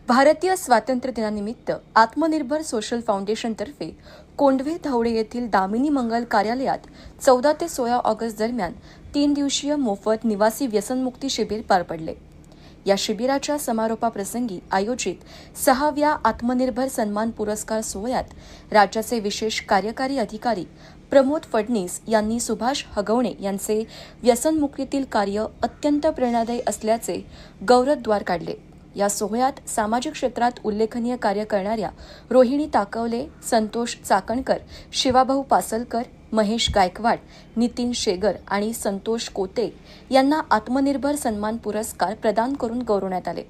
भारतीय स्वातंत्र्य दिनानिमित्त आत्मनिर्भर सोशल फाउंडेशनतर्फे कोंढवे धावडे येथील दामिनी मंगल कार्यालयात 14 ते 16 ऑगस्ट दरम्यान 3 दिवसीय मोफत निवासी व्यसनमुक्ती शिबिर पार पडले। या शिबिराच्या समारोपाप्रसंगी आयोजित 6व्या आत्मनिर्भर सन्मान पुरस्कार सोहळ्यात राज्याचे विशेष कार्यकारी अधिकारी प्रमोद फडणीस यांनी सुभाष हगवणे यांचे व्यसनमुक्तीतील कार्य अत्यंत प्रेरणादायी असल्याचे गौरवोद्गार काढले। या सोहळ्यात सामाजिक क्षेत्रात उल्लेखनीय कार्य करणाऱ्या रोहिणी ताकवले, संतोष चाकणकर, शिवाभाऊ पासलकर, महेश गायकवाड, नितीन शेगर आणि संतोष कोते यांना आत्मनिर्भर सन्मान पुरस्कार प्रदान करून गौरवण्यात आले।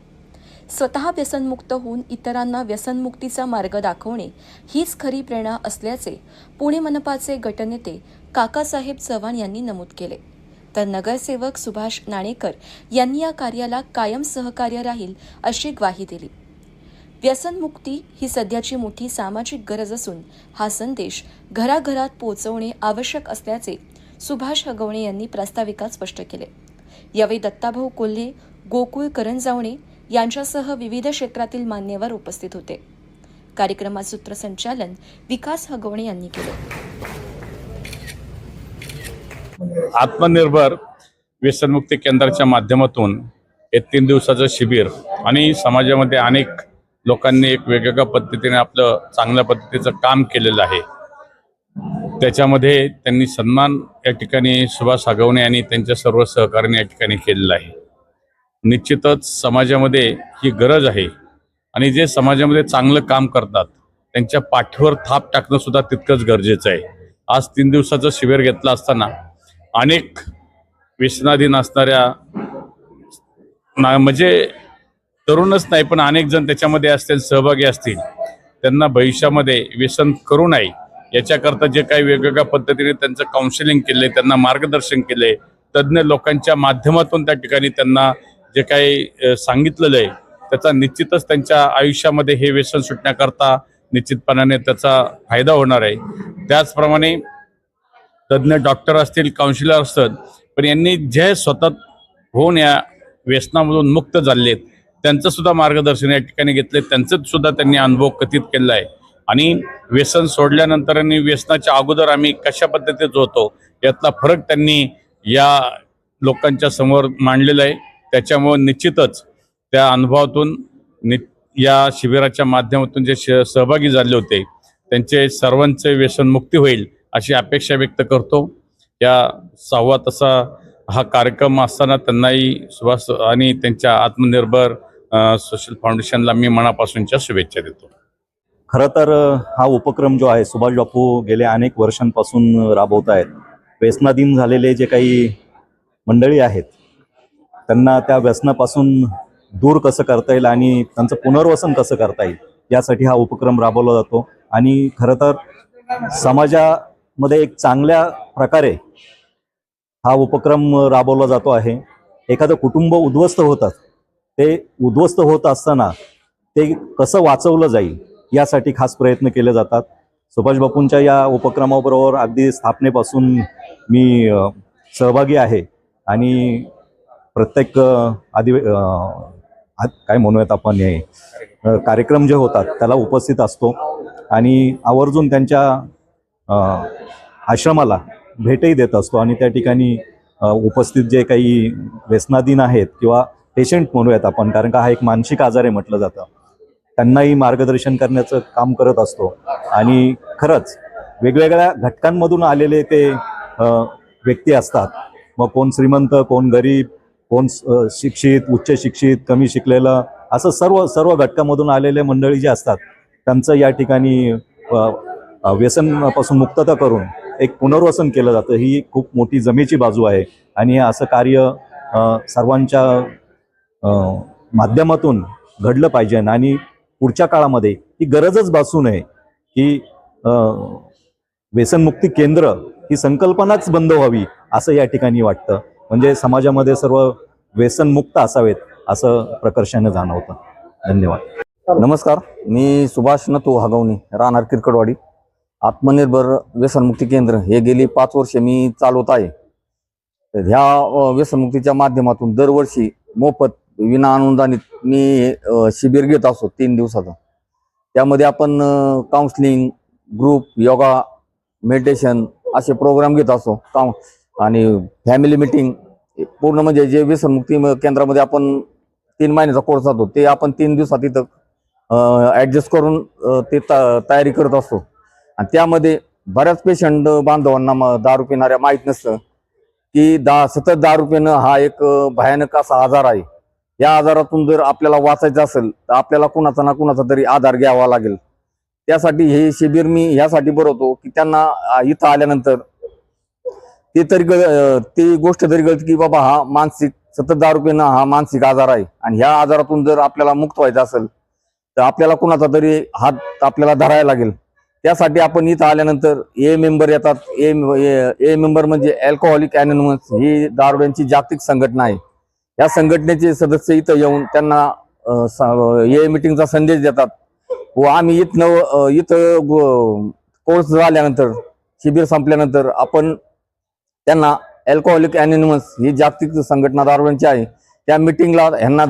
स्वतः व्यसनमुक्त होऊन इतरांना व्यसनमुक्तीचा मार्ग दाखवणे हीच खरी प्रेरणा असल्याचे पुणे मनपाचे गटनेते काकासाहेब चव्हाण यांनी नमूद केले। तर नगरसेवक सुभाष नाणेकर यांनी या कार्याला कायम सहकार्य राहील अशी ग्वाही दिली। व्यसनमुक्ती ही सध्याची मोठी सामाजिक गरज असून हा संदेश घराघरात पोहोचवणे आवश्यक असल्याचे सुभाष हगवणे यांनी प्रास्ताविकात स्पष्ट केले। यावेळी दत्ताभाऊ कोल्हे, गोकुळ करंजावणे यांच्यासह विविध क्षेत्रातील मान्यवर उपस्थित होते। कार्यक्रमाचे सूत्रसंचालन विकास हगवणे यांनी केले। आत्मनिर्भर व्यसनमुक्ती केंद्राच्या माध्यमातून हे 3 दिवसाचं शिबिर आणि समाजामध्ये अनेक लोकांनी एक वेगवेगळ्या पद्धतीने आपलं चांगल्या पद्धतीचं काम केलेलं आहे। त्याच्यामध्ये त्यांनी सन्मान या ठिकाणी सुभाष हगवणे आणि त्यांच्या सर्व सहकार्याने या ठिकाणी केलेला आहे। निश्चितच समाजामध्ये ही गरज आहे आणि जे समाजामध्ये चांगलं काम करतात त्यांच्या पाठीवर थाप टाकणं सुद्धा तितकंच गरजेचं आहे। आज 3 दिवसाचं शिबिर घेतलं असताना अनेक व्यसनाधीन असणाऱ्या म्हणजे तरुणच नाही पण अनेक जण त्याच्यामध्ये असतील, सहभागी असतील, त्यांना भविष्यामध्ये व्यसन करू नये याच्याकरता जे काही वेगवेगळ्या पद्धतीने त्यांचं काउन्सिलिंग केले, त्यांना मार्गदर्शन केले, तज्ज्ञ लोकांच्या माध्यमातून त्या ठिकाणी त्यांना जे काही सांगितलेलं आहे त्याचा निश्चितच त्यांच्या आयुष्यामध्ये हे व्यसन सुटण्याकरता निश्चितपणाने त्याचा फायदा होणार आहे। त्याचप्रमाणे तज्ज्ञ डॉक्टर असतील, काउन्सिलर असतात, पण यांनी जे स्वतः होऊन या व्यसनामधून मुक्त झालेत त्यांचं सुद्धा मार्गदर्शन या ठिकाणी घेतले, त्यांचं सुद्धा त्यांनी अनुभव कथित केला आहे। आणि व्यसन सोडल्यानंतर आणि व्यसनाच्या अगोदर आम्ही कशा पद्धतीत होतो यातला फरक त्यांनी या लोकांच्या समोर मांडलेला आहे। त्याच्यामुळे निश्चितच त्या अनुभवातून या शिबिराच्या माध्यमातून जे सहभागी झाले होते त्यांचे सर्वांचे व्यसनमुक्ती होईल अशी अपेक्षा व्यक्त करतो। या 6वा तसा हा कार्यक्रम असताना त्यांनाही सुभाष आणि त्यांच्या आत्मनिर्भर सोशल फाउंडेशनला मी मनापासूनच्या शुभेच्छा देतो। खरं तर हा उपक्रम जो आहे सुभाष बापू गेल्या अनेक वर्षांपासून राबवत आहेत। व्यसनाधीन झालेले जे काही मंडळी आहेत त्यांना त्या व्यसनापासून दूर कसं करता येईल आणि त्यांचं पुनर्वसन कसं करता येईल यासाठी हा उपक्रम राबवला जातो। आणि खरं तर समाजामध्ये एक चांगल्या प्रकारे हा उपक्रम राबवला जातो आहे। एखादं कुटुंब उद्ध्वस्त होतात, ते उद्ध्वस्त होत असताना ते कसं वाचवलं जाईल यासाठी खास प्रयत्न केले जातात। सुभाष बापूंच्या या उपक्रमाबरोबर अगदी स्थापनेपासून मी सहभागी आहे आणि प्रत्येक काय म्हणूयात आपण हे कार्यक्रम जे होतात त्याला उपस्थित असतो आणि आवर्जून त्यांच्या आश्रमाला भेटही देत असतो आणि त्या ठिकाणी उपस्थित जे काही व्यसनाधीन आहेत किंवा पेशंट म्हणूयात आपण, कारण का हा एक मानसिक आजार आहे म्हटलं जातं, त्यांनाही मार्गदर्शन करण्याचं काम करत असतो। आणि खरंच वेगवेगळ्या घटकांमधून आलेले ते व्यक्ती असतात, मग कोण श्रीमंत, कोण गरीब, कोण शिक्षित, उच्च शिक्षित, कमी शिकलेलं, असं सर्व घटकामधून आलेले मंडळी जे असतात त्यांचं या ठिकाणी व्यसनापासून मुक्तता करून एक पुनर्वसन केलं जातं। ही खूप मोठी जमेची बाजू आहे आणि असं कार्य सर्वांच्या माध्यमातून घडलं पाहिजे आणि पुढच्या काळामध्ये ही गरजच भासू नये की व्यसनमुक्ती केंद्र ही संकल्पनाच बंद व्हावी असं या ठिकाणी वाटतं। म्हणजे समाजामध्ये सर्व व्यसनमुक्त असावेत असं प्रकर्षाने जाणवतं। धन्यवाद। नमस्कार, मी सुभाष नथू हगवणे, राहणार किरकडवाडी। आत्मनिर्भर व्यसनमुक्ती केंद्र हे गेली 5 वर्ष मी चालवत आहे। ह्या व्यसनमुक्तीच्या माध्यमातून दरवर्षी मोफत विना अनुदानित मी शिबिर घेत असतो 3 दिवसाचं. त्यामध्ये आपण काउन्सिलिंग, ग्रुप, योगा, मेडिटेशन असे प्रोग्राम घेत असतो. आणि फॅमिली मिटिंग पूर्ण म्हणजे जे व्यसनमुक्ती केंद्रामध्ये आपण 3 महिन्याचा कोर्स जातो ते आपण 3 दिवसात इथं ॲडजस्ट करून ते तयारी करत असतो. आणि त्यामध्ये बऱ्याच पेशंट बांधवांना दारू पिणाऱ्या माहीत नसतं की सतत दारू पिणं हा एक भयानक असा आजार आहे. या आजारातून जर आपल्याला वाचायचं असेल तर आपल्याला कुणाचा ना कुणाचा तरी आधार घ्यावा लागेल. त्यासाठी हे शिबिर मी ह्यासाठी भरवतो की त्यांना इथं आल्यानंतर ती गोष्ट तरी कळते की बाबा हा मानसिक सतत दारू पिणं हा मानसिक आजार आहे. आणि ह्या आजारातून जर आपल्याला मुक्त व्हायचं असेल तर आपल्याला कुणाचा तरी हात आपल्याला धरायला लागेल. त्यासाठी आपण इथं आल्यानंतर ए मेंबर येतात. ए मेंबर म्हणजे अल्कोहोलिक अनोनिमस ही दारुड्यांची जागतिक संघटना आहे. या संघटनेचे सदस्य इथं येऊन त्यांना ए मीटिंगचा संदेश देतात व आम्ही इथं कोर्स झाल्यानंतर शिबिर संपल्यानंतर आपण त्यांना अल्कोहोलिक अनोनिमस ही जागतिक संघटना दारुड्यांची आहे त्या मीटिंगला ह्यांना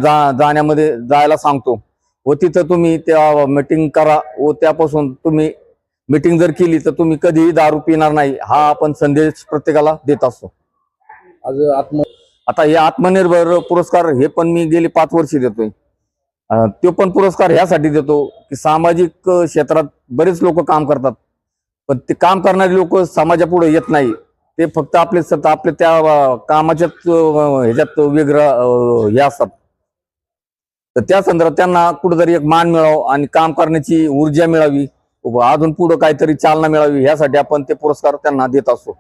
जायला सांगतो व तिथं तुम्ही त्या मीटिंग करा व त्यापासून तुम्ही मीटिंग जर केली तर तुम्ही कधीही दारू पिणार नाही हा आपण संदेश प्रत्येकाला देत असतो. आता हे आत्मनिर्भर पुरस्कार हे पण मी गेली 5 वर्ष देतोय. तो पण पुरस्कार ह्यासाठी देतो की सामाजिक क्षेत्रात बरेच लोक काम करतात पण ते काम करणारे लोक समाजापुढे येत नाही. ते फक्त आपले त्या कामाच्याच ह्याच्यात वेगळं हे असतात. तर त्या संदर्भात त्यांना कुठेतरी एक मान मिळावं आणि काम करण्याची ऊर्जा मिळावी, अजून पुढे काहीतरी चालना मिळावी ह्यासाठी आपण ते पुरस्कार त्यांना देत असतो.